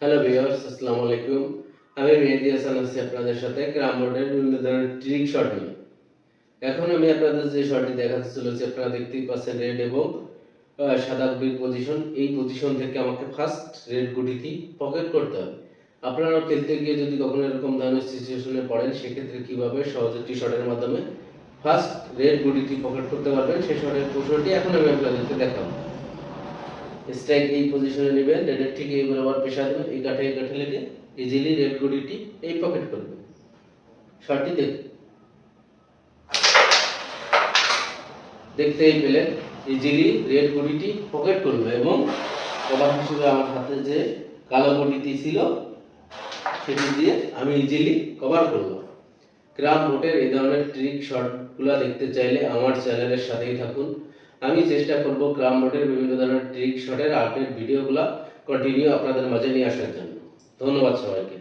Hello viewers, আসসালামু আলাইকুম। আমি মেহেদী হাসান আছি আপনাদের সাথে ক্রাম বোর্ডের বিভিন্ন ধরনের ট্রিক শট নিয়ে। এখন আমি আপনাদের যে শটটি দেখাতে চলেছি, আপনারা দেখতেই পাচ্ছেন রেড এবং সাদা গুটির পজিশন। এই পজিশন থেকে আমাকে ফার্স্ট রেড গুটিটি পকেট করতে হবে। আপনারা খেলতে গিয়ে যদি কখনো এরকম ধরনের সিচুয়েশনে পড়েন, সেক্ষেত্রে কিভাবে সহজে একটি শটের মাধ্যমে ফার্স্ট রেড গুটিটি পকেট করতে পারবেন, সেই শটের কৌশলটি এখন আমি আপনাদেরকে দেখাবো। স্ট্রাইক এই পজিশনে নেবেন, রেডের ঠিক এই বরাবর পেশা দেবেন, এই কাঠে লেগে ইজিলি রেড গুটিটি এই পকেট করবেন। শটটি দেখতেই পেলেন, ইজিলি রেড গুটিটি পকেট করলো এবং কভার হিসেবে আমার হাতে যে কালো গুটিটি ছিল সেটি দিয়ে আমি ইজিলি কভার করলাম। ক্রাম বোর্ডের এই ধরনের ট্রিক শটগুলো দেখতে চাইলে আমার চ্যানেলের সাথেই থাকুন। আমি চেষ্টা করব ক্রাম বোর্ডের বিভিন্ন ধরনের ট্রিক শটের আপডেট ভিডিওগুলো কন্টিনিউ আপনাদের মাঝে নিয়ে আসার জন্য। ধন্যবাদ সবাইকে।